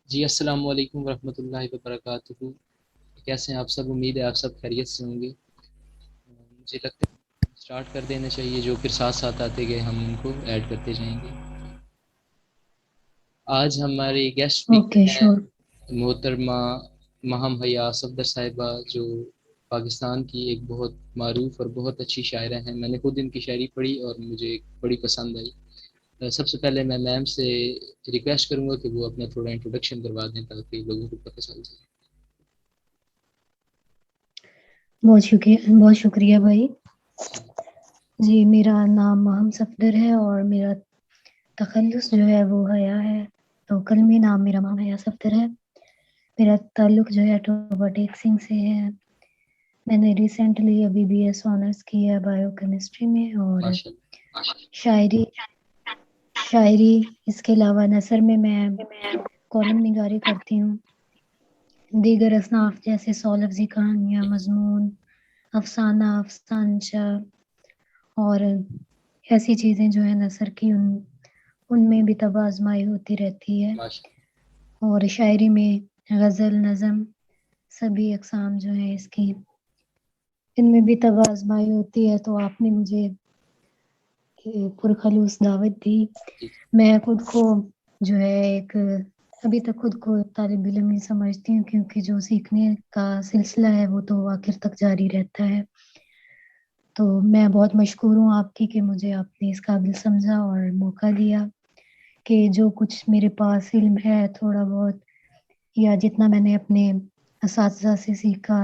جی السلام علیکم ورحمۃ اللہ وبرکاتہ. کیسے ہیں آپ سب؟ امید ہے آپ سب خیریت سے ہوں گے. مجھے لگتا ہے اسٹارٹ کر دینا چاہیے، جو پھر ساتھ ساتھ آتے گئے ہم ان کو ایڈ کرتے جائیں گے. آج ہمارے گیسٹ اسپیکر اوکے ہیں شور. محترمہ مہم حیا صفدر صاحبہ، جو پاکستان کی ایک بہت معروف اور بہت اچھی شاعرہ ہیں. میں نے خود ان کی شاعری پڑھی اور مجھے بڑی پسند آئی. سب سے پہلے میں میم سے ریکویسٹ کروں گا کہ وہ اپنا تھوڑا انٹروڈکشن کروا دیں تاکہ لوگوں کو پتہ چل جائے. بہت شکریہ بھائی. جی میرا نام مہم صفدر ہے اور میرا تخلص جو ہے وہ حیا ہے. تو کلمی نام میرا مہم حیا صفدر ہے. میرا تعلق جو ہے ٹوبا ٹیک سنگھ سے ہے. میں نے ریسنٹلی ابھی بی ایس آنرس کیا ہے بایو کیمسٹری میں. اور ماشاء اللہ. شاعری اس کے علاوہ نثر میں کالم نگاری کرتی ہوں. دیگر اصناف جیسے 100 لفظی کہانیاں، مضمون، افسانہ، افسانچہ اور ایسی چیزیں جو ہیں نثر کی، ان میں بھی طبع آزمائی ہوتی رہتی ہے. ماشاء اور شاعری میں غزل، نظم، سبھی اقسام جو ہیں اس کی، ان میں بھی طبع آزمائی ہوتی ہے. تو آپ نے مجھے پرخلوص دعوت دی. جی میں خود کو جو ہے ابھی تک خود کو طالب علم ہی سمجھتی ہوں، کیونکہ جو سیکھنے کا سلسلہ ہے وہ تو آخر تک جاری رہتا ہے. تو میں بہت مشکور ہوں آپ کی کہ مجھے آپ نے اس قابل سمجھا اور موقع دیا کہ جو کچھ میرے پاس علم ہے تھوڑا بہت، یا جتنا میں نے اپنے اساتذہ سے سیکھا،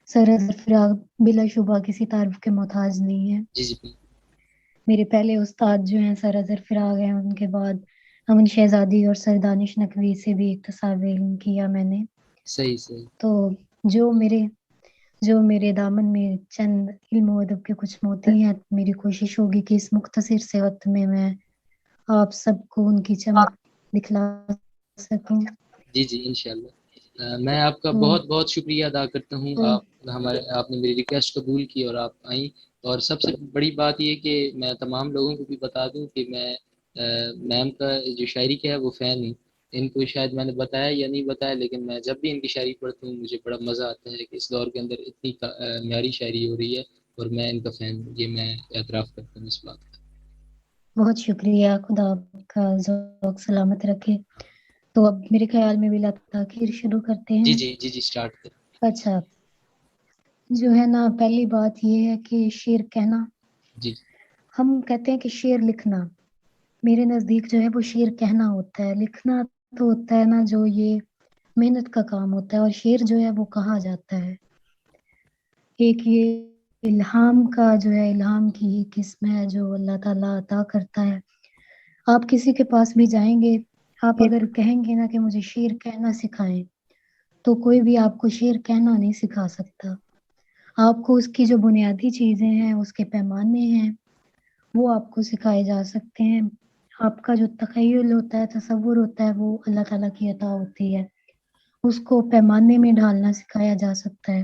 سرزر فراغ بلا شبہ کسی تعارف کے محتاج نہیں ہے. جی جی بالکل. میرے پہلے استاد جو ہیں سرزر فراغ ہیں، ان کے بعد امن شہزادی اور سر دانش نقوی سے بھی اکتساب علم کیا میں نے. صحیح صحیح. تو جو میرے دامن میں چند علم و ادب کے کچھ موتی ہیں، میری کوشش ہوگی کہ اس مختصر سے وقت میں آپ سب کو ان کی چمک دکھلا سکوں. جی جی انشاءاللہ. میں آپ کا تو بہت بہت شکریہ ادا کرتا ہوں. تو آپ نے میری ریکویسٹ قبول کی اور آپ آئیں. اور سب سے بڑی بات یہ کہ میں تمام لوگوں کو بھی بتا دوں کہ میں میم کا جو شاعری کا ہے وہ فین ہوں. ان کو شاید میں نے بتایا یا نہیں بتایا، لیکن میں جب بھی ان کی شاعری پڑھتا ہوں مجھے بڑا مزہ آتا ہے کہ اس دور کے اندر اتنی معیاری شاعری ہو رہی ہے اور میں ان کا فین ہوں. یہ میں اعتراف کرتا ہوں اس بات کا. بہت شکریہ. خدا آپ کا ذوق سلامت رکھے. تو اب میرے خیال میں بلا تاخیر شروع کرتے جی ہیں. جی جی جی اسٹارٹ کریں. اچھا، جو ہے نا پہلی بات یہ ہے کہ شعر کہنا. جی ہم کہتے ہیں کہ شعر لکھنا، میرے نزدیک جو ہے وہ شعر کہنا ہوتا ہے. لکھنا تو ہوتا ہے نا جو یہ محنت کا کام ہوتا ہے، اور شعر جو ہے وہ کہا جاتا ہے. ایک یہ الہام کا جو ہے، الہام کی ہی قسم ہے جو اللہ تعالیٰ عطا کرتا ہے. آپ کسی کے پاس بھی جائیں گے، آپ اگر کہیں گے نا کہ مجھے شعر کہنا سکھائیں، تو کوئی بھی آپ کو شعر کہنا نہیں سکھا سکتا. آپ کو اس کی جو بنیادی چیزیں ہیں، اس کے پیمانے ہیں، وہ آپ کو سکھائے جا سکتے ہیں. آپ کا جو تخیل ہوتا ہے، تصور ہوتا ہے، وہ اللہ تعالیٰ کی عطا ہوتی ہے. اس کو پیمانے میں ڈھالنا سکھایا جا سکتا ہے.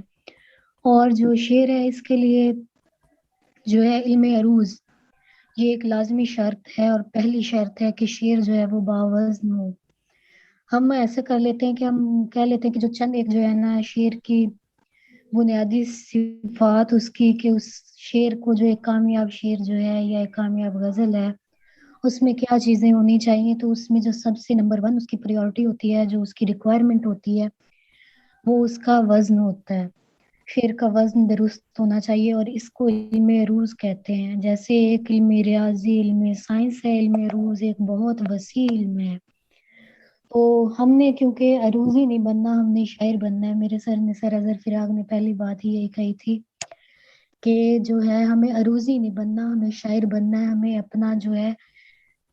اور جو شعر ہے اس کے لیے جو ہے علم عروض، یہ ایک لازمی شرط ہے. اور پہلی شرط ہے کہ شعر جو ہے وہ باوزن ہو. ہم ایسے کر لیتے ہیں کہ ہم کہہ لیتے ہیں کہ جو چند ایک جو ہے نا شعر کی بنیادی صفات اس کی، کہ اس شعر کو جو ایک کامیاب شعر جو ہے یا ایک کامیاب غزل ہے، اس میں کیا چیزیں ہونی چاہیے. تو اس میں جو سب سے نمبر 1 اس کی پریورٹی ہوتی ہے، جو اس کی ریکوائرمنٹ ہوتی ہے، وہ اس کا وزن ہوتا ہے. شعر کا وزن درست ہونا چاہیے، اور اس کو علم عروض کہتے ہیں. جیسے ایک علم ریاضی، علم سائنس ہے، علم عروض ایک بہت وسیع علم ہے. تو ہم نے کیونکہ عروضی نہیں بننا، ہم نے شاعر بننا ہے. میرے سر نے سر اظہر فراق نے پہلی بات ہی یہی کہی تھی کہ جو ہے ہمیں عروضی نہیں بننا، ہمیں شاعر بننا ہے. ہمیں اپنا جو ہے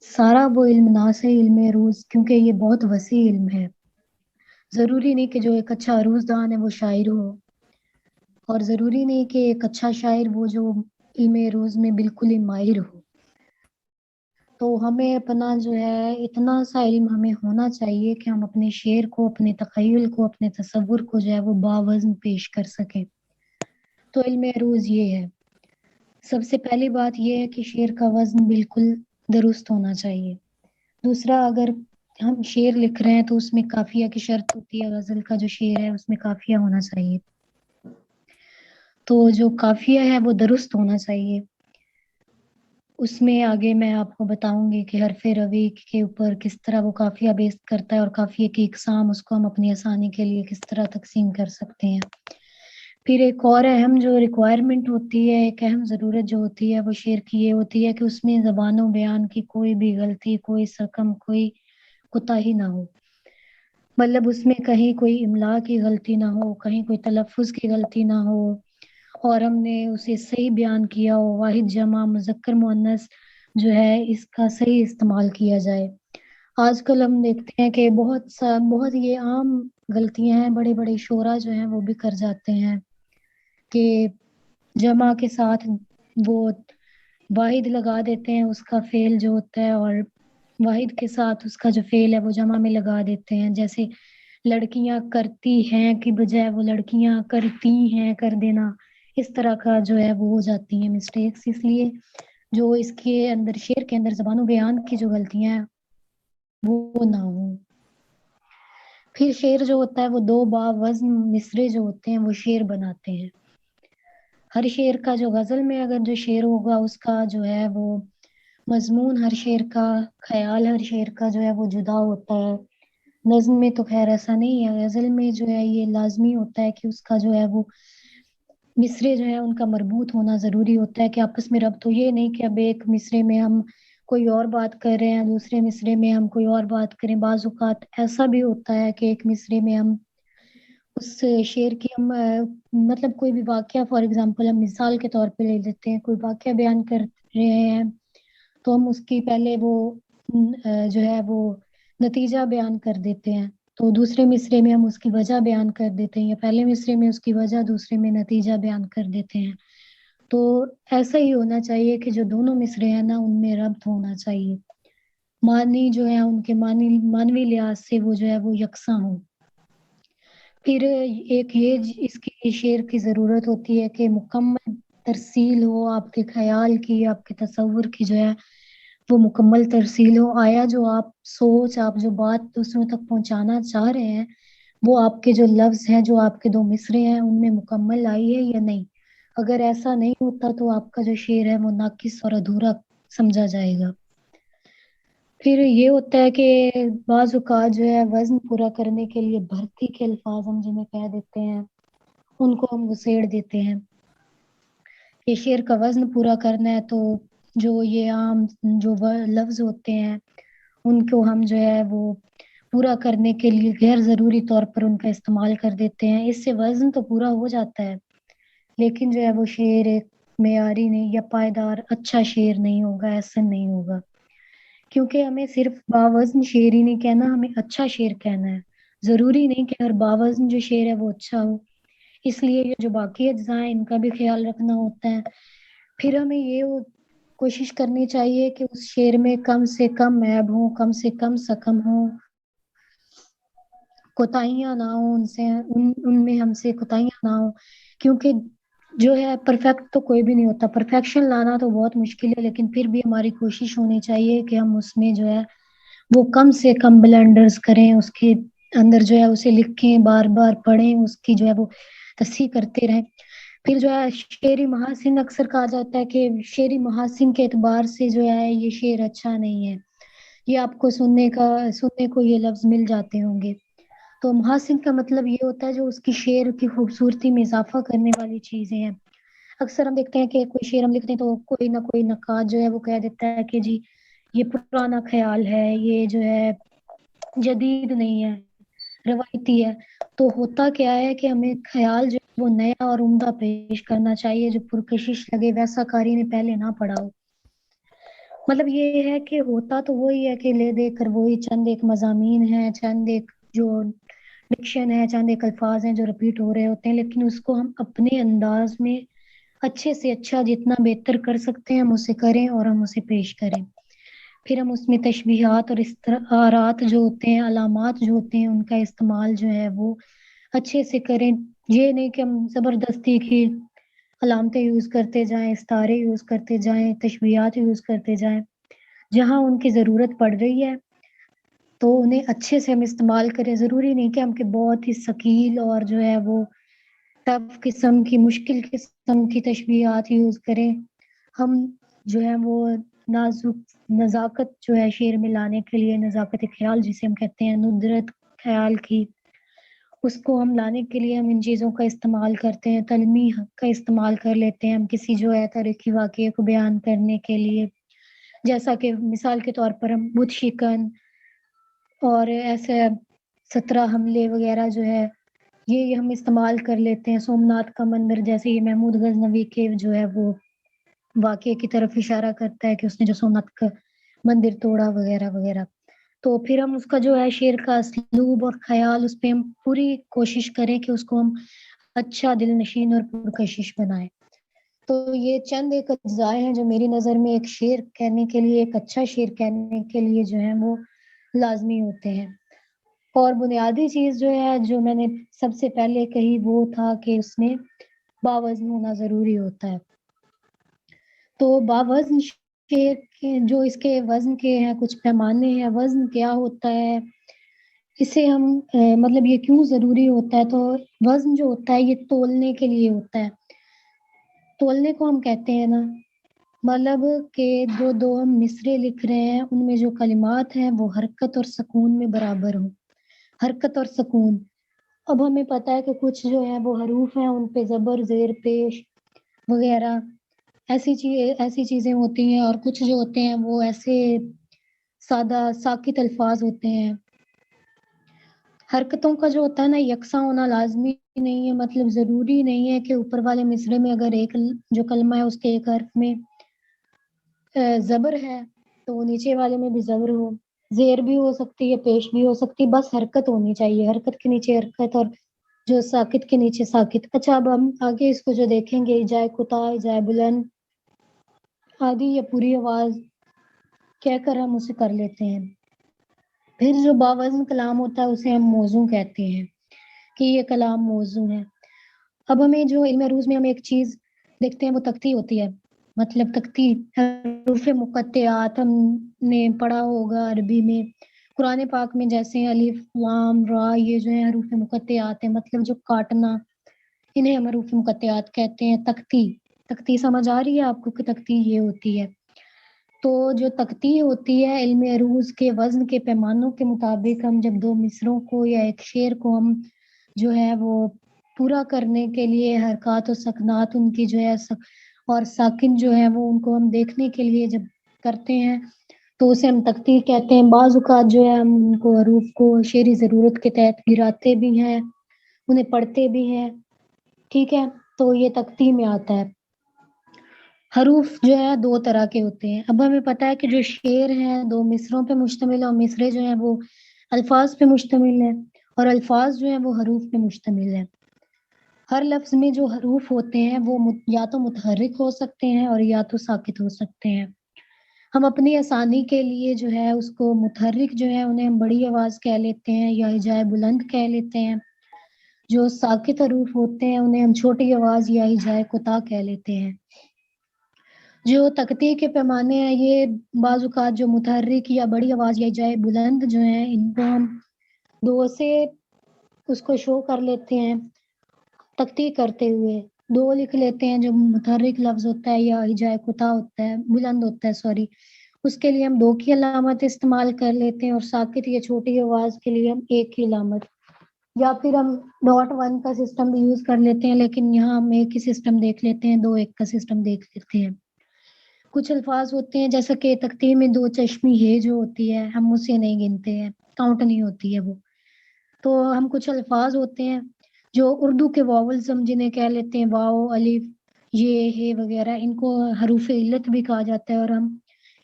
سارا وہ علم نہ سے علم عروض، کیونکہ یہ بہت وسیع علم ہے. ضروری نہیں کہ جو ایک اچھا عروض دان ہے وہ شاعر ہو، اور ضروری نہیں کہ ایک اچھا شاعر وہ جو علم عروض میں بالکل ہی ماہر ہو. تو ہمیں اپنا جو ہے اتنا سا علم ہمیں ہونا چاہیے کہ ہم اپنے شعر کو، اپنے تخیل کو، اپنے تصور کو جو ہے وہ باوزن پیش کر سکیں. تو علم عروض یہ ہے. سب سے پہلی بات یہ ہے کہ شعر کا وزن بالکل درست ہونا چاہیے. دوسرا، اگر ہم شعر لکھ رہے ہیں تو اس میں قافیہ کی شرط ہوتی ہے، غزل کا جو شعر ہے اس میں قافیہ ہونا چاہیے، تو جو قافیہ ہے وہ درست ہونا چاہیے۔ اس میں آگے میں آپ کو بتاؤں گی کہ حرف روی کے اوپر کس طرح وہ قافیہ بیس کرتا ہے، اور قافیے کی اقسام اس کو ہم اپنی آسانی کے لیے کس طرح تقسیم کر سکتے ہیں۔ پھر ایک اور اہم جو ریکوائرمنٹ ہوتی ہے، ایک اہم ضرورت جو ہوتی ہے وہ شعر کی یہ ہوتی ہے کہ اس میں زبان و بیان کی کوئی بھی غلطی، کوئی سرکم، کوئی کوتاہی نہ ہو۔ مطلب اس میں کہیں کوئی املا کی غلطی نہ ہو، کہیں کوئی تلفظ کی غلطی نہ ہو، اور ہم نے اسے صحیح بیان کیا ہو، واحد جمع مذکر مؤنث جو ہے اس کا صحیح استعمال کیا جائے۔ آج کل ہم دیکھتے ہیں کہ بہت یہ عام غلطیاں ہیں، بڑے بڑے شعراء جو ہیں وہ بھی کر جاتے ہیں کہ جمع کے ساتھ وہ واحد لگا دیتے ہیں اس کا فعل جو ہوتا ہے، اور واحد کے ساتھ اس کا جو فعل ہے وہ جمع میں لگا دیتے ہیں، جیسے لڑکیاں کرتی ہیں کی بجائے وہ لڑکیاں کرتی ہیں کر دینا، اس طرح کا جو ہے وہ ہو جاتی ہیں مسٹیکس۔ اس لیے جو اس کے اندر شعر کے اندر زبان و بیان کی جو غلطیاں ہیں وہ نہ ہوں۔ پھر شعر جو ہوتا ہے وہ دو با وزن مصرے جو ہوتے ہیں وہ شعر بناتے ہیں۔ ہر شعر کا جو غزل میں اگر جو شعر ہوگا اس کا جو ہے وہ مضمون، ہر شعر کا خیال، ہر شعر کا جو ہے وہ جدا ہوتا ہے۔ نظم میں تو خیر ایسا نہیں ہے، غزل میں جو ہے یہ لازمی ہوتا ہے کہ اس کا جو ہے وہ مصرے جو ہے ان کا مربوط ہونا ضروری ہوتا ہے کہ آپس میں ربط ہو۔ یہ نہیں کہ اب ایک مصرے میں ہم کوئی اور بات کر رہے ہیں، دوسرے مصرے میں ہم کوئی اور بات کریں۔ بعض اوقات ایسا بھی ہوتا ہے کہ ایک مصرے میں ہم اس شعر کی ہم مطلب کوئی بھی واقعہ، فار ایگزامپل ہم مثال کے طور پہ لے لیتے ہیں، کوئی واقعہ بیان کر رہے ہیں تو ہم اس کی پہلے وہ جو ہے وہ نتیجہ بیان کر دیتے ہیں، تو دوسرے مصرے میں ہم اس کی وجہ بیان کر دیتے ہیں، یا پہلے مصرے میں اس کی وجہ، دوسرے میں نتیجہ بیان کر دیتے ہیں۔ تو ایسا ہی ہونا چاہیے کہ جو دونوں مصرے ہیں نا ان میں ربط ہونا چاہیے، معنی جو ہے ان کے معنوی لحاظ سے وہ جو ہے وہ یکساں ہو۔ پھر ایک یہ اس کی شعر کی ضرورت ہوتی ہے کہ مکمل ترسیل ہو، آپ کے خیال کی، آپ کے تصور کی جو ہے وہ مکمل ترسیل ہو۔ آیا جو آپ سوچ، آپ جو بات دوسروں تک پہنچانا چاہ رہے ہیں وہ آپ کے جو لفظ ہیں، جو آپ کے دو مصرے ہیں ان میں مکمل آئی ہے یا نہیں۔ اگر ایسا نہیں ہوتا تو آپ کا جو شعر ہے وہ ناقص اور ادھورا سمجھا جائے گا۔ پھر یہ ہوتا ہے کہ بعض اوقات جو ہے وزن پورا کرنے کے لیے بھرتی کے الفاظ ہم جنہیں کہہ دیتے ہیں ان کو ہم گسیڑ دیتے ہیں کہ شعر کا وزن پورا کرنا ہے، تو جو یہ عام جو لفظ ہوتے ہیں ان کو ہم جو ہے وہ پورا کرنے کے لیے غیر ضروری طور پر ان کا استعمال کر دیتے ہیں۔ اس سے وزن تو پورا ہو جاتا ہے لیکن جو ہے وہ شعر ایک معیاری نہیں یا پائیدار اچھا شعر نہیں ہوگا، ایسا نہیں ہوگا، کیونکہ ہمیں صرف باوزن شعر ہی نہیں کہنا، ہمیں اچھا شعر کہنا ہے۔ ضروری نہیں کہ ہر باوزن جو شعر ہے وہ اچھا ہو، اس لیے یہ جو باقی اجزاء ہیں ان کا بھی خیال رکھنا ہوتا ہے۔ پھر ہمیں یہ کوشش کرنی چاہیے کہ اس شعر میں کم سے کم عیب ہوں، کم سے کم سقم ہوں، کوتاہیاں نہ ہوں، ان میں ہم سے کوتاہیاں نہ ہوں، کیونکہ جو ہے پرفیکٹ تو کوئی بھی نہیں ہوتا، پرفیکشن لانا تو بہت مشکل ہے، لیکن پھر بھی ہماری کوشش ہونی چاہیے کہ ہم اس میں جو ہے وہ کم سے کم بلنڈرز کریں، اس کے اندر جو ہے اسے لکھیں، بار بار پڑھیں، اس کی جو ہے وہ تصحیح کرتے رہیں۔ پھر جو ہے شعری محاسن اکثر کہا جاتا ہے کہ شعری محاسن کے اعتبار سے جو ہے یہ شعر اچھا نہیں ہے، یہ آپ کو سننے کو یہ لفظ مل جاتے ہوں گے۔ تو محاسن کا مطلب یہ ہوتا ہے جو اس کی شعر کی خوبصورتی میں اضافہ کرنے والی چیزیں ہیں۔ اکثر ہم دیکھتے ہیں کہ کوئی شعر ہم لکھتے ہیں تو کوئی نہ کوئی نقاد جو ہے وہ کہہ دیتا ہے کہ جی یہ پرانا خیال ہے، یہ جو ہے جدید نہیں ہے، روایتی ہے۔ تو ہوتا کیا ہے کہ ہمیں خیال جو ہے وہ نیا اور عمدہ پیش کرنا چاہیے، جو پرکشش لگے، ویسا قاری نے پہلے نہ پڑھا ہو۔ مطلب یہ ہے کہ ہوتا تو وہی ہے کہ لے دے کر وہی چند ایک مضامین ہیں، چند ایک جو ڈکشن ہے، چند ایک الفاظ ہیں جو رپیٹ ہو رہے ہوتے ہیں، لیکن اس کو ہم اپنے انداز میں اچھے سے اچھا جتنا بہتر کر سکتے ہیں ہم اسے کریں اور ہم اسے پیش کریں۔ پھر ہم اس میں تشبیہات اور استعارات جو ہوتے ہیں، علامات جو ہوتے ہیں، ان کا استعمال جو ہے وہ اچھے سے کریں۔ یہ نہیں کہ ہم زبردستی کی علامتیں یوز کرتے جائیں، استعارے یوز کرتے جائیں، تشبیہات یوز کرتے جائیں۔ جہاں ان کی ضرورت پڑ رہی ہے تو انہیں اچھے سے ہم استعمال کریں. ضروری نہیں کہ ہم کہ بہت ہی ثقیل اور جو ہے وہ ٹف قسم کی مشکل قسم کی تشبیہات یوز کریں. ہم جو ہے وہ نازک نزاکت جو ہے شعر میں لانے کے لیے، نزاکت خیال جسے ہم کہتے ہیں، ندرت خیال کی، اس کو ہم لانے کے لیے ہم ان چیزوں کا استعمال کرتے ہیں. تلمیح کا استعمال کر لیتے ہیں ہم کسی جو ہے تاریخی واقعے کو بیان کرنے کے لیے، جیسا کہ مثال کے طور پر ہم بت شکن اور ایسے 17 حملے وغیرہ جو ہے یہ ہم استعمال کر لیتے ہیں. سومناتھ کا مندر جیسے یہ محمود غزنوی کے جو ہے وہ واقعے کی طرف اشارہ کرتا ہے کہ اس نے جو سومناتھ کا مندر توڑا وغیرہ وغیرہ. تو پھر ہم اس کا جو ہے شعر کا اسلوب اور خیال اس پہ ہم پوری کوشش کریں کہ اس کو ہم اچھا دل نشین اور پرکشش بنائیں. تو یہ چند ایک اجزاء ہیں جو میری نظر میں ایک شعر کہنے کے لیے، ایک اچھا شعر کہنے کے لیے جو ہے وہ لازمی ہوتے ہیں. اور بنیادی چیز جو ہے جو میں نے سب سے پہلے کہی وہ تھا کہ اس میں باوزن ہونا ضروری ہوتا ہے. تو باوزن شعر کے جو اس کے وزن کے ہیں کچھ پیمانے ہیں. وزن کیا ہوتا ہے، اسے ہم مطلب یہ کیوں ضروری ہوتا ہے؟ تو وزن جو ہوتا ہے یہ تولنے کے لیے ہوتا ہے. تولنے کو ہم کہتے ہیں نا، مطلب کہ جو دو ہم مصرے لکھ رہے ہیں ان میں جو کلمات ہیں وہ حرکت اور سکون میں برابر ہوں. حرکت اور سکون. اب ہمیں پتہ ہے کہ کچھ جو ہے وہ حروف ہیں ان پہ زبر، زیر پیش وغیرہ ایسی چیزیں ہوتی ہیں، اور کچھ جو ہوتے ہیں وہ ایسے سادہ ساکت الفاظ ہوتے ہیں. حرکتوں کا جو ہوتا ہے نا یکساں ہونا لازمی نہیں ہے، مطلب ضروری نہیں ہے کہ اوپر والے مصرے میں اگر ایک جو کلمہ ہے اس کے ایک حرف میں زبر ہے تو نیچے والے میں بھی زبر ہو، زیر بھی ہو سکتی ہے، پیش بھی ہو سکتی، بس حرکت ہونی چاہیے. حرکت کے نیچے حرکت اور جو ساکت کے نیچے ساکت. اچھا اب ہم آگے اس کو جو دیکھیں گے، جائے کوتاہ، جائے بلند آدھی یا پوری آواز کہہ کر ہم اسے کر لیتے ہیں. پھر جو باوزن کلام ہوتا ہے اسے ہم موزوں کہتے ہیں کہ یہ کلام موزوں ہے. اب ہمیں جو علم عروض میں ہم ایک چیز دیکھتے ہیں وہ تختی ہوتی ہے. مطلب تختی حروف مقطعات ہم نے پڑھا ہوگا عربی میں. قرآن پاک میں جیسے الف، لام، را یہ جو ہے حروف مقطعات ہیں، مطلب جو کاٹنا، انہیں ہم حروف مقطعات کہتے ہیں. تختی سمجھ آ رہی ہے آپ کو کہ تختی یہ ہوتی ہے؟ تو جو تختی ہوتی ہے علم عروض کے وزن کے پیمانوں کے مطابق ہم جب دو مصروں کو یا ایک شعر کو ہم جو ہے وہ پورا کرنے کے لیے حرکات و سکنات ان کی جو ہے اور ساکن جو ہے وہ ان کو ہم دیکھنے کے لیے جب کرتے ہیں تو اسے ہم تختی کہتے ہیں. بعض اوقات جو ہے ہم ان کو حروف کو شعری ضرورت کے تحت گراتے بھی ہیں، انہیں پڑھتے بھی ہیں. ٹھیک ہے، تو یہ تختی میں آتا ہے. حروف جو ہے دو طرح کے ہوتے ہیں. اب ہمیں پتہ ہے کہ جو شعر ہیں دو مصروں پہ مشتمل ہے، اور مصرے جو ہیں وہ الفاظ پہ مشتمل ہیں، اور الفاظ جو ہیں وہ حروف پہ مشتمل ہیں. ہر لفظ میں جو حروف ہوتے ہیں وہ یا تو متحرک ہو سکتے ہیں اور یا تو ساکت ہو سکتے ہیں. ہم اپنی آسانی کے لیے جو ہے اس کو متحرک جو ہے انہیں ہم بڑی آواز کہہ لیتے ہیں یا ہجائے بلند کہہ لیتے ہیں. جو ساکت حروف ہوتے ہیں انہیں ہم چھوٹی آواز یا ہجائے کوتاہ کہہ لیتے ہیں. جو تختی کے پیمانے ہیں یہ بعض اوقات جو متحرک یا بڑی آواز یا ہجائے بلند جو ہیں ان کو ہم دو سے اس کو شو کر لیتے ہیں. تختی کرتے ہوئے دو لکھ لیتے ہیں جو متحرک لفظ ہوتا ہے یا ہجائے کوتاہ ہوتا ہے، بلند ہوتا ہے اس کے لیے ہم دو کی علامت استعمال کر لیتے ہیں، اور ساکت یا چھوٹی آواز کے لیے ہم ایک کی علامت، یا پھر ہم ڈاٹ 1 کا سسٹم بھی یوز کر لیتے ہیں، لیکن یہاں ہم ایک ہی سسٹم دیکھ لیتے ہیں، 2 1 کا سسٹم دیکھ لیتے ہیں. کچھ الفاظ ہوتے ہیں جیسا کہ تختی میں 2 چشمی ہے جو ہوتی ہے ہم اسے نہیں گنتے ہیں، کاؤنٹ نہیں ہوتی ہے وہ. تو ہم کچھ الفاض ہوتے ہیں جو اردو کے واولز ہم جنہیں کہہ لیتے ہیں، واو، الف، یہ، ہے وغیرہ، ان کو حروف علت بھی کہا جاتا ہے، اور ہم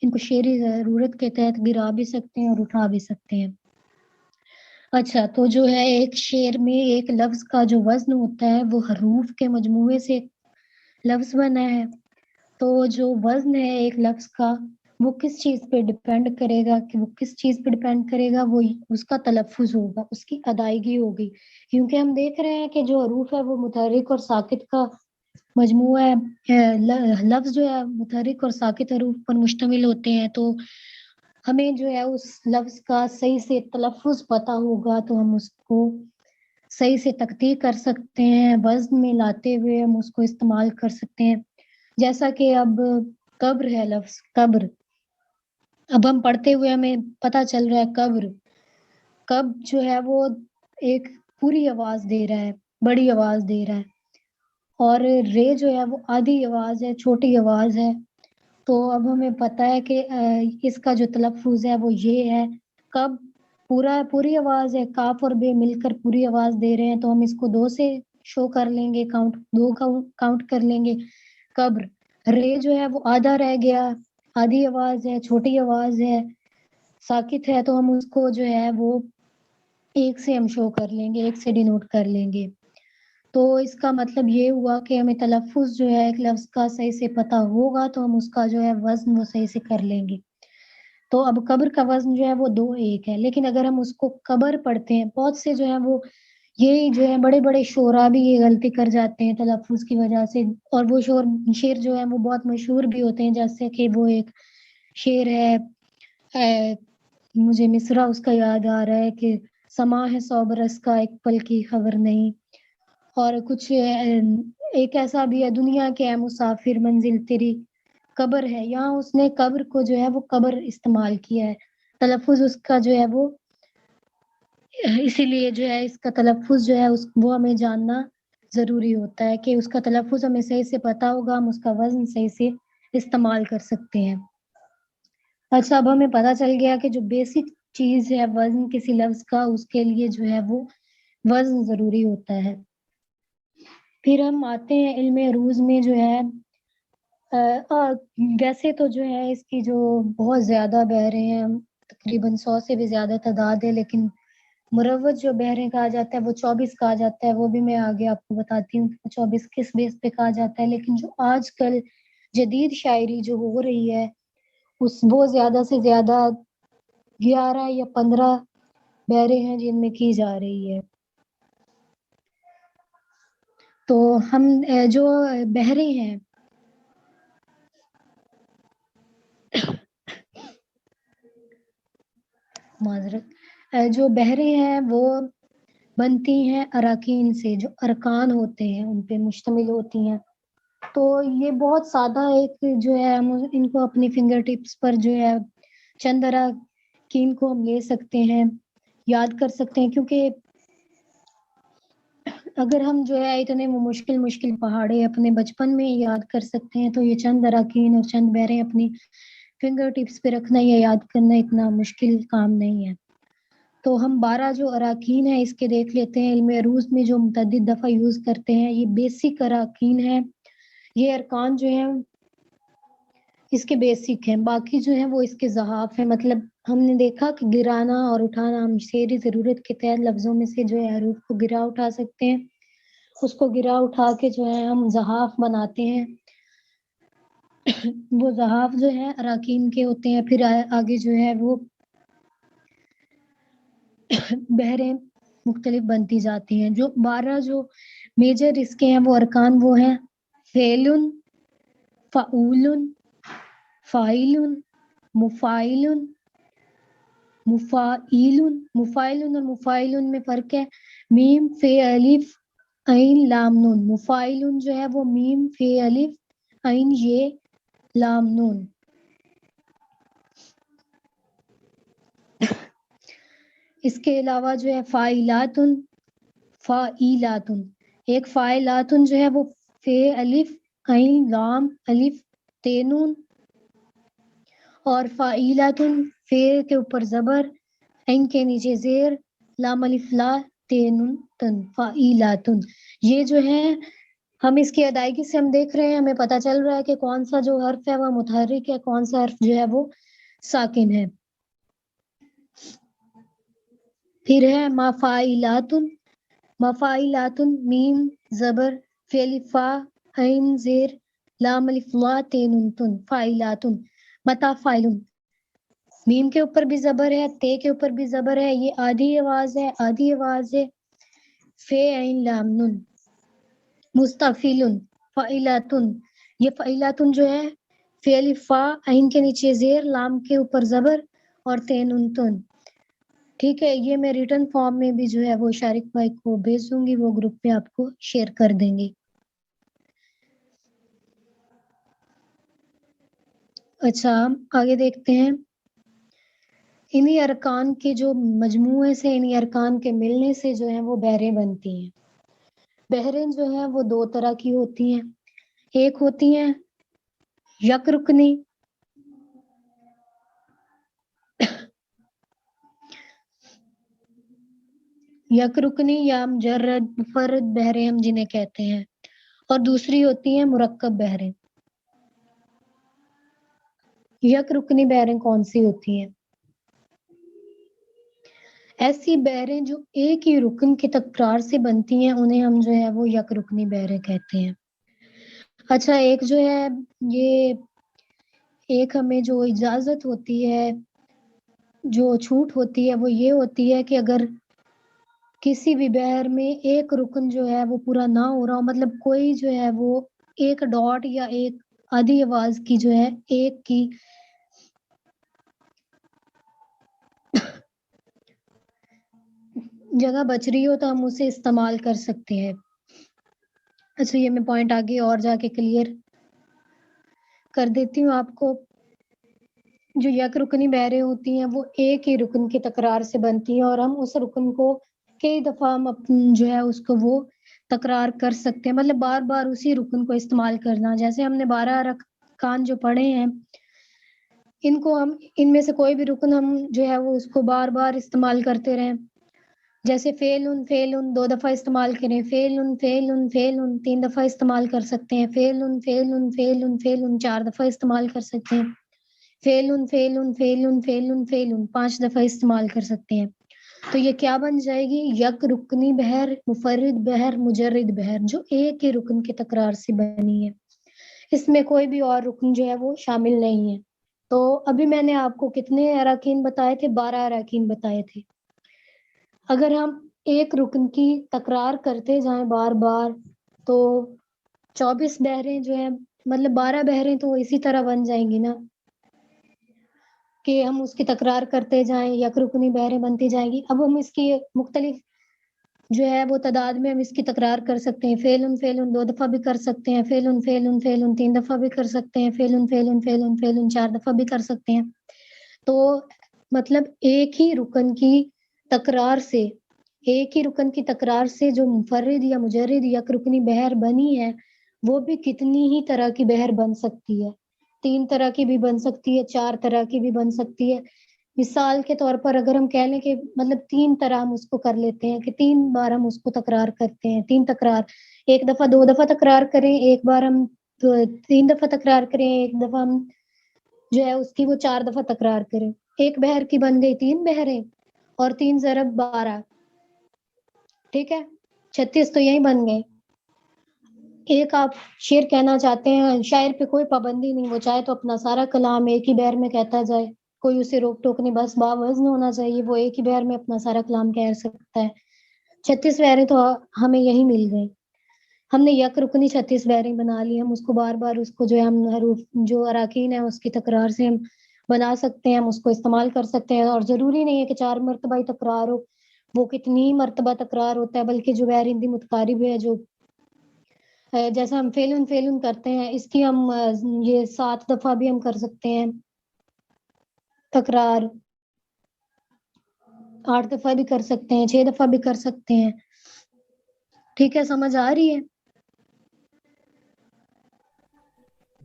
ان کو شعری ضرورت کے تحت گرا بھی سکتے ہیں اور اٹھا بھی سکتے ہیں. اچھا، تو جو ہے ایک شعر میں ایک لفظ کا جو وزن ہوتا ہے وہ حروف کے مجموعے سے لفظ بنا ہے. تو جو وزن ہے ایک لفظ کا وہ کس چیز پہ ڈیپینڈ کرے گا کہ وہ کس چیز پہ ڈیپینڈ کرے گا، وہ اس کا تلفظ ہوگا، اس کی ادائیگی ہوگی. کیونکہ ہم دیکھ رہے ہیں کہ جو حروف ہے وہ متحرک اور ساکت کا مجموعہ ہے. لفظ جو ہے متحرک اور ساکت حروف پر مشتمل ہوتے ہیں. تو ہمیں جو ہے اس لفظ کا صحیح سے تلفظ پتہ ہوگا تو ہم اس کو صحیح سے تقطیع کر سکتے ہیں، وزن میں لاتے ہوئے ہم اس کو استعمال کر سکتے ہیں. جیسا کہ اب قبر ہے، لفظ قبر، اب ہم پڑھتے ہوئے ہمیں پتہ چل رہا ہے قبر، قب جو ہے وہ ایک پوری آواز دے رہا ہے، بڑی آواز دے رہا ہے، اور رے جو ہے وہ آدھی آواز ہے، چھوٹی آواز ہے. تو اب ہمیں پتہ ہے کہ اس کا جو تلفظ ہے وہ یہ ہے، کب پوری آواز ہے، کاف اور بے مل کر پوری آواز دے رہے ہیں، تو ہم اس کو 2 سے شو کر لیں گے، دو کاؤنٹ کر لیں گے. قبر، رے جو ہے وہ آدھا رہ گیا، آدھی آواز ہے، چھوٹی آواز ہے، ساکت ہے، تو ہم اس کو جو ہے وہ 1 سے ہم شو کر لیں گے، 1 سے ڈینوٹ کر لیں گے. تو اس کا مطلب یہ ہوا کہ ہمیں تلفظ جو ہے ایک لفظ کا صحیح سے پتہ ہوگا تو ہم اس کا جو ہے وزن وہ صحیح سے کر لیں گے. تو اب قبر کا وزن جو ہے وہ 2-1 ہے، لیکن اگر ہم اس کو قبر پڑھتے ہیں، بہت سے جو ہے وہ یہ جو ہے بڑے بڑے شعراء بھی یہ غلطی کر جاتے ہیں تلفظ کی وجہ سے، اور وہ شعر جو ہے وہ بہت مشہور بھی ہوتے ہیں، جیسے کہ وہ ایک شعر ہے، مجھے مصرع اس کا یاد آ رہا ہے کہ سما ہے 100 برس کا ایک پل کی خبر نہیں، اور کچھ ایک ایسا بھی ہے، دنیا کے ہے مسافر منزل تیری قبر ہے. یہاں اس نے قبر کو جو ہے وہ قبر استعمال کیا ہے، تلفظ اس کا جو ہے وہ اسی لیے جو ہے اس کا تلفظ جو ہے وہ ہمیں جاننا ضروری ہوتا ہے کہ اس کا تلفظ ہمیں صحیح سے پتہ ہوگا، ہم اس کا وزن صحیح سے استعمال کر سکتے ہیں. اچھا، اب ہمیں پتہ چل گیا کہ جو بیسک چیز ہے وزن کسی لفظ کا، اس کے لیے جو ہے وہ وزن ضروری ہوتا ہے. پھر ہم آتے ہیں علم عروض میں، جو ہے ویسے تو جو ہے اس کی جو بہت زیادہ بحریں ہیں، تقریباً 100 سے بھی زیادہ تعداد ہے، لیکن مروج جو بحریں کہا جاتا ہے وہ 24 کہا جاتا ہے، وہ بھی میں آگے آپ کو بتاتی ہوں کہ 24 کس بیس پہ کہا جاتا ہے. لیکن جو آج کل جدید شاعری جو ہو رہی ہے وہ زیادہ سے زیادہ 11 یا 15 بحریں ہیں جن میں کی جا رہی ہے. تو ہم جو بحریں ہیں معذرت، جو بحریں ہیں وہ بنتی ہیں اراکین سے، جو ارکان ہوتے ہیں ان پہ مشتمل ہوتی ہیں. تو یہ بہت سادہ ایک جو ہے ہم ان کو اپنی فنگر ٹپس پر جو ہے چند اراکین کو ہم لے سکتے ہیں، یاد کر سکتے ہیں، کیونکہ اگر ہم جو ہے اتنے مشکل پہاڑے اپنے بچپن میں یاد کر سکتے ہیں تو یہ چند اراکین اور چند بحریں اپنی فنگر ٹپس پہ رکھنا یا یاد کرنا اتنا مشکل کام نہیں ہے. تو ہم 12 جو اراکین ہیں اس کے دیکھ لیتے ہیں. علم عروض میں جو متعدد دفعہ یوز کرتے ہیں یہ بیسک اراکین ہیں، یہ ارکان جو ہیں اس کے بیسک ہیں، باقی جو ہیں وہ اس کے ضعاف ہیں. مطلب ہم نے دیکھا کہ گرانا اور اٹھانا، ہم شعری ضرورت کے تحت لفظوں میں سے جو ہے حروف کو گرا اٹھا سکتے ہیں، اس کو گرا اٹھا کے جو ہے ہم ضعاف بناتے ہیں. وہ ضعاف جو ہے اراکین کے ہوتے ہیں. پھر آگے جو ہے وہ بحریں مختلف بنتی جاتی ہیں. جو 12 جو میجر اس کے ہیں وہ ارکان وہ ہیں فعل، فعول، فاعل، مفاعل، مفاعیل. مفاعل اور مفاعل میں فرق ہے، میم فے الف عین لام نون. مفاعل جو ہے وہ میم فے الف عین یہ لام نون. اس کے علاوہ جو ہے فاعلات، فاعلات. ایک فاعلات جو ہے وہ فے الف عین لام الف تے نون، اور فاعلات فے کے اوپر زبر، عین کے نیچے زیر، لام الف لا تے نون تن. فاعلات یہ جو ہے ہم اس کی ادائیگی سے ہم دیکھ رہے ہیں، ہمیں پتہ چل رہا ہے کہ کون سا جو حرف ہے وہ متحرک ہے، کون سا حرف جو ہے وہ ساکن ہے. پھر ہے مفاعلات. مفاعلات میم زبر فے الف فا عین زیر لام الف لا تے نون تن. فاعلات. متا فاعل، میم کے اوپر بھی زبر ہے، تے کے اوپر بھی زبر ہے، یہ آدھی آواز ہے، آدھی آواز ہے. فے عین لام نون. مستفیل. فعلات، یہ فعلات جو ہے فے الف فا عین کے نیچے زیر، لام کے اوپر زبر، اور تین تن. ٹھیک ہے, یہ میں ریٹن فارم میں بھی جو ہے وہ شارق بھائی کو بھیج دوں گی, وہ گروپ پہ آپ کو شیئر کر دیں گے. اچھا آگے دیکھتے ہیں. انہی ارکان کے جو مجموعے سے, انہی ارکان کے ملنے سے جو ہے وہ بحریں بنتی ہیں. بحریں جو ہیں وہ دو طرح کی ہوتی ہیں. ایک ہوتی ہیں یک رکنی, یک رکنی یا مجرد مفرد بحریں ہم جنہیں کہتے ہیں, اور دوسری ہوتی ہیں مرکب بحریں. یک رکنی بحریں کون سی ہوتی ہیں؟ ایسی بحریں جو ایک ہی رکن کی تکرار سے بنتی ہیں انہیں ہم جو ہے وہ یک رکنی بحریں کہتے ہیں. اچھا ایک جو ہے یہ ایک ہمیں جو اجازت ہوتی ہے, جو چھوٹ ہوتی ہے, وہ یہ ہوتی ہے کہ اگر کسی بھی بحر میں ایک رکن جو ہے وہ پورا نہ ہو رہا ہو, مطلب کوئی جو ہے وہ ایک ڈاٹ یا ایک آدھی آواز کی جو ہے ایک کی جگہ بچ رہی ہو تو ہم اسے استعمال کر سکتے ہیں. اچھا یہ میں پوائنٹ آگے اور جا کے کلیئر کر دیتی ہوں آپ کو. جو یک رکنی بحریں ہوتی ہیں وہ ایک ہی رکن کی تکرار سے بنتی ہیں, اور ہم اس رکن کو کئی دفعہ ہم جو ہے اس کو وہ تکرار کر سکتے ہیں, مطلب بار بار اسی رکن کو استعمال کرنا. جیسے ہم نے 12 ارکان جو پڑھے ہیں, ان کو ہم ان میں سے کوئی بھی رکن ہم جو ہے وہ اس کو بار بار استعمال کرتے رہیں. جیسے فعل دو دفعہ استعمال کریں, فعل 3 دفعہ استعمال کر سکتے ہیں, فعل چار دفعہ استعمال کر سکتے ہیں, فعل 5 دفعہ استعمال کر سکتے ہیں. تو یہ کیا بن جائے گی؟ یک رکنی بحر, مفرد بحر, مجرد بحر, جو ایک ہی رکن کی تکرار سے بنی ہے. اس میں کوئی بھی اور رکن جو ہے وہ شامل نہیں ہے. تو ابھی میں نے آپ کو کتنے اراکین بتائے تھے؟ 12 اراکین بتائے تھے. اگر ہم ایک رکن کی تکرار کرتے جائیں بار بار تو 24 بحریں جو ہیں, مطلب 12 بحریں تو اسی طرح بن جائیں گی نا, کہ ہم اس کی تکرار کرتے جائیں, یک رکنی بحریں بنتی جائیں گی. اب ہم اس کی مختلف جو ہے وہ تعداد میں ہم اس کی تکرار کر سکتے ہیں. فعل 2 دفعہ بھی کر سکتے ہیں, فعل 3 دفعہ بھی کر سکتے ہیں, فعل 4 دفعہ بھی کر سکتے ہیں. تو مطلب ایک ہی رکن کی تکرار سے جو منفرد یا مجرد یک رکنی بحر بنی ہے وہ بھی کتنی ہی طرح کی بحر بن سکتی ہے. 3 طرح کی بھی بن سکتی ہے, 4 طرح کی بھی بن سکتی ہے. مثال کے طور پر اگر ہم کہہ لیں کہ مطلب 3 طرح ہم اس کو کر لیتے ہیں کہ 3 بار ہم اس کو تکرار کرتے ہیں. 3 تکرار, ایک دفعہ 2 دفعہ تکرار کریں, ایک بار ہم 3 دفعہ تکرار کریں, ایک دفعہ ہم جو ہے اس کی وہ 4 دفعہ تکرار کریں. ایک بحر کی بن گئی 3 بحریں, اور 3 ضرب 12, ٹھیک ہے, 36 تو یہی بن گئے. ایک آپ شعر کہنا چاہتے ہیں, شاعر پہ کوئی پابندی نہیں, وہ چاہے تو اپنا سارا کلام ایک ہی بحر میں کہتا جائے, کوئی اسے روک ٹوک نہیں, بس باوزن ہونا چاہیے, وہ ایک ہی بحر میں اپنا سارا کلام کہہ سکتا ہے. 36 بحریں تو ہمیں یہی مل گئی. ہم نے یک رکنی 36 بحریں بنا لی. ہم اس کو بار بار اس کو جو ہے ہم حروف جو اراکین ہیں اس کی تکرار سے ہم بنا سکتے ہیں, ہم اس کو استعمال کر سکتے ہیں. اور ضروری نہیں ہے کہ 4 مرتبہ ہی تکرار ہو, وہ کتنی مرتبہ تکرار ہوتا ہے. بلکہ جو بحر ہندی متقارب ہے, جو جیسا ہم فعل کرتے ہیں, اس کی ہم یہ 7 دفعہ بھی ہم کر سکتے ہیں تکرار, 8 دفعہ بھی کر سکتے ہیں, 6 دفعہ بھی کر سکتے ہیں. ٹھیک ہے, سمجھ آ رہی ہے؟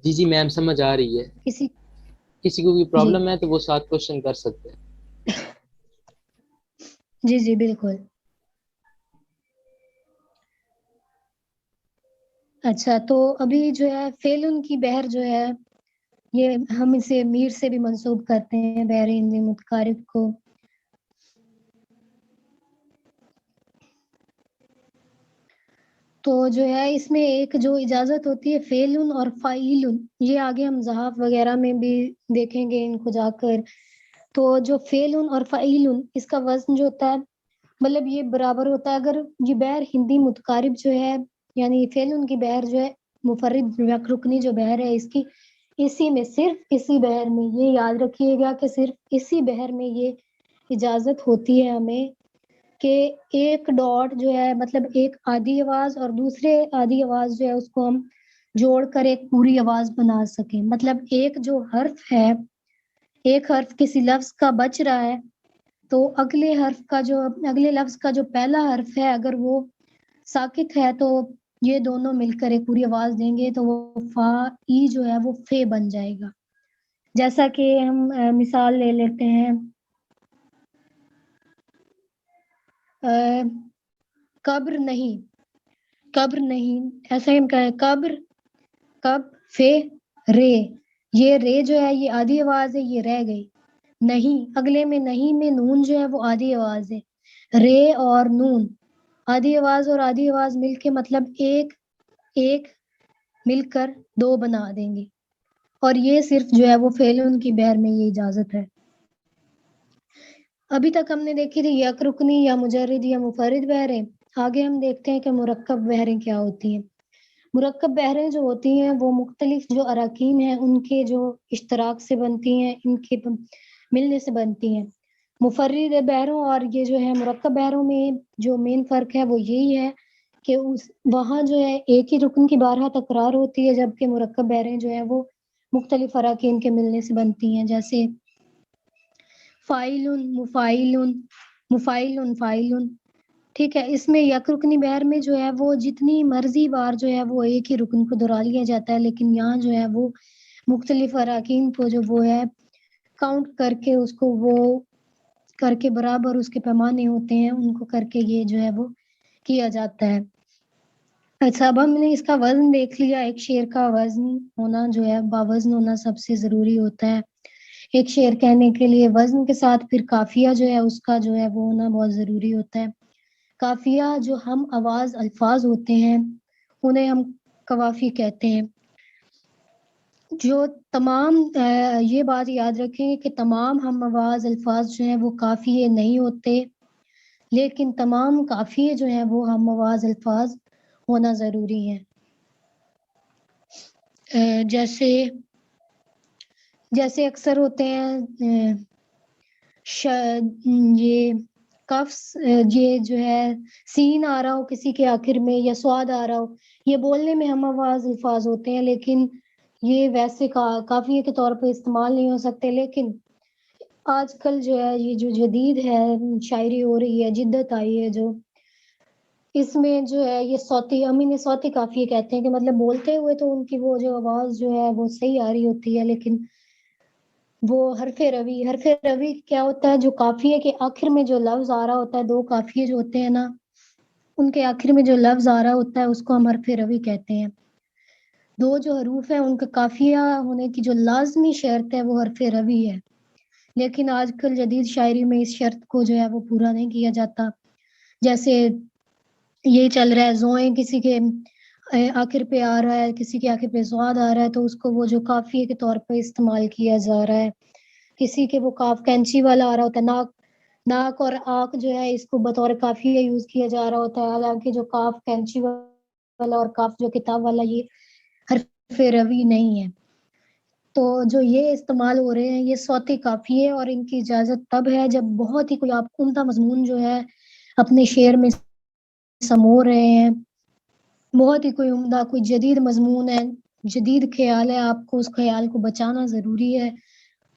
جی جی میم سمجھ آ رہی ہے. کسی کو کوئی جی پرابلم ہے تو وہ 7 کوشچن کر سکتے ہیں. جی جی بالکل. اچھا تو ابھی جو ہے فعل کی بحر جو ہے یہ ہم اسے میر سے بھی منسوب کرتے ہیں, بحر ہندی متقارب کو. تو جو ہے اس میں ایک جو اجازت ہوتی ہے فعل اور فاعل, یہ آگے ہم زحاف وغیرہ میں بھی دیکھیں گے ان کو جا کر. تو جو فعل اور فاعل, اس کا وزن جو ہوتا ہے مطلب یہ برابر ہوتا ہے. اگر یہ بحر ہندی متقارب جو ہے یعنی فعل کی بحر جو ہے مفرد یک رکنی جو بحر ہے, اس کی اسی میں، صرف اسی بحر میں، یہ یاد رکھیے گا کہ صرف اسی بحر میں یہ اجازت ہوتی ہے ہمیں کہ ایک ڈاٹ جو ہے مطلب ایک آدھی آواز اور دوسرے آدھی آواز جو ہے اس کو ہم جوڑ کر ایک پوری آواز بنا سکیں. مطلب ایک جو حرف ہے، ایک حرف کسی لفظ کا بچ رہا ہے تو اگلے لفظ کا جو پہلا حرف ہے اگر وہ ساکت ہے تو یہ دونوں مل کر ایک پوری آواز دیں گے تو وہ فا ای جو ہے وہ فے بن جائے گا. جیسا کہ ہم مثال لے لیتے ہیں قبر نہیں، قبر نہیں، ایسا ہی ہم کہیں قبر، کب، فے، رے. یہ رے جو ہے یہ آدھی آواز ہے، یہ رہ گئی. نہیں، اگلے میں نہیں میں نون جو ہے وہ آدھی آواز ہے. رے اور نون آدھی آواز اور آدھی آواز مل کے مطلب ایک مل کر دو بنا دیں گے. اور یہ صرف جو ہے وہ فعلن کی بحر میں یہ اجازت ہے. ابھی تک ہم نے دیکھی تھی یک رکنی یا مجرد یا مفرد بحریں. آگے ہم دیکھتے ہیں کہ مرکب بحریں کیا ہوتی ہیں. مرکب بحریں جو ہوتی ہیں وہ مختلف جو اراکین ہیں ان کے جو اشتراک سے بنتی ہیں، ان کے ملنے سے بنتی ہیں. مفرد بحروں اور یہ جو ہے مرکب بحروں میں جو مین فرق ہے وہ یہی ہے کہ وہاں جو ہے ایک ہی رکن کی بارہا تکرار ہوتی ہے، جبکہ مرکب بحریں جو ہیں وہ مختلف اراکین کے ملنے سے بنتی ہیں. جیسے فاعل، مفاعل، مفاعل، فاعل. ٹھیک ہے، اس میں یک رکنی بحر میں جو ہے وہ جتنی مرضی بار جو ہے وہ ایک ہی رکن کو دہرا لیا جاتا ہے، لیکن یہاں جو ہے وہ مختلف اراکین کو جو وہ ہے کاؤنٹ کر کے اس کو وہ کر کے برابر اس کے پیمانے ہوتے ہیں ان کو کر کے یہ جو ہے وہ کیا جاتا ہے. اچھا، اب ہم نے اس کا وزن دیکھ لیا. ایک شعر کا وزن ہونا جو ہے باوزن ہونا سب سے ضروری ہوتا ہے. ایک شعر کہنے کے لیے وزن کے ساتھ پھر قافیہ جو ہے اس کا جو ہے وہ ہونا بہت ضروری ہوتا ہے. قافیہ جو ہم آواز الفاظ ہوتے ہیں انہیں ہم قوافی کہتے ہیں. جو تمام یہ بات یاد رکھیں کہ تمام ہم آواز الفاظ جو ہیں وہ قافیے نہیں ہوتے، لیکن تمام قافیے جو ہیں وہ ہم آواز الفاظ ہونا ضروری ہے. جیسے اکثر ہوتے ہیں یہ کفس، یہ جو ہے سین آ رہا ہو کسی کے آخر میں یا سواد آ رہا ہو، یہ بولنے میں ہم آواز الفاظ ہوتے ہیں لیکن یہ ویسے قافیے کے طور پہ استعمال نہیں ہو سکتے. لیکن آج کل جو ہے یہ جو جدید ہے شاعری ہو رہی ہے، جدت آئی ہے جو، اس میں جو ہے یہ صوتی امین صوتی قافیے کہتے ہیں کہ مطلب بولتے ہوئے تو ان کی وہ جو آواز جو ہے وہ صحیح آ رہی ہوتی ہے، لیکن وہ حرف روی کیا ہوتا ہے؟ جو قافیے کے آخر میں جو لفظ آ رہا ہوتا ہے، دو قافیے جو ہوتے ہیں نا ان کے آخر میں جو لفظ آ رہا ہوتا ہے اس کو ہم حرف روی کہتے ہیں. دو جو حروف ہیں ان کا قافیہ ہونے کی جو لازمی شرط ہے وہ حرف روی ہے، لیکن آج کل جدید شاعری میں اس شرط کو جو ہے وہ پورا نہیں کیا جاتا. جیسے یہ چل رہا ہے زوئیں کسی کے آخر پہ آ رہا ہے، کسی کے آخر پہ سواد آ رہا ہے تو اس کو وہ جو قافیے کے طور پہ استعمال کیا جا رہا ہے. کسی کے وہ کاف کینچی والا آ رہا ہوتا ہے، ناک اور آنکھ جو ہے اس کو بطور قافیہ یوز کیا جا رہا ہوتا ہے، حالانکہ جو کاف کینچی والا اور کاف جو کتاب والا یہ حرف روی نہیں ہے. تو جو یہ استعمال ہو رہے ہیں یہ صوتی قافیے، اور ان کی اجازت تب ہے جب بہت ہی کوئی آپ عمدہ مضمون جو ہے اپنے شعر میں سمو رہے ہیں، بہت ہی کوئی عمدہ کوئی جدید مضمون ہے، جدید خیال ہے، آپ کو اس خیال کو بچانا ضروری ہے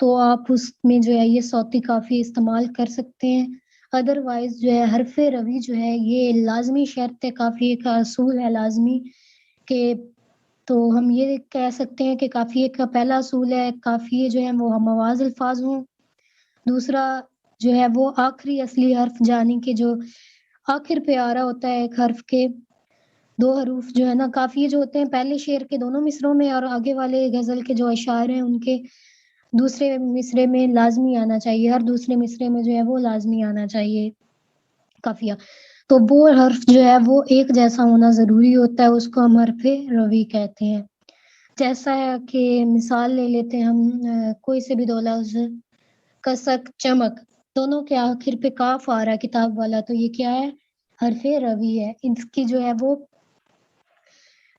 تو آپ اس میں جو ہے یہ صوتی قافیے استعمال کر سکتے ہیں. ادروائز جو ہے حرف روی جو ہے یہ لازمی شرط قافیے کا اصول ہے لازمی، کہ تو ہم یہ کہہ سکتے ہیں کہ قافیے کا پہلا اصول ہے قافیے جو ہے وہ ہم آواز الفاظ ہوں. دوسرا جو ہے وہ آخری اصلی حرف جانی کے جو آخر پہ آ رہا ہوتا ہے ایک حرف کے دو حروف جو ہے نا، قافیے جو ہوتے ہیں پہلے شعر کے دونوں مصروں میں اور آگے والے غزل کے جو اشعار ہیں ان کے دوسرے مصرے میں لازمی آنا چاہیے، ہر دوسرے مصرے میں جو ہے وہ لازمی آنا چاہیے قافیہ. تو وہ حرف جو ہے وہ ایک جیسا ہونا ضروری ہوتا ہے، اس کو ہم حرف روی کہتے ہیں. جیسا ہے کہ مثال لے لیتے ہیں ہم کوئی سے بھی دو لفظ، کسک، چمک، دونوں کے آخر پہ کاف آ رہا ہے کتاب والا، تو یہ کیا ہے؟ حرف روی ہے. اس کی جو ہے وہ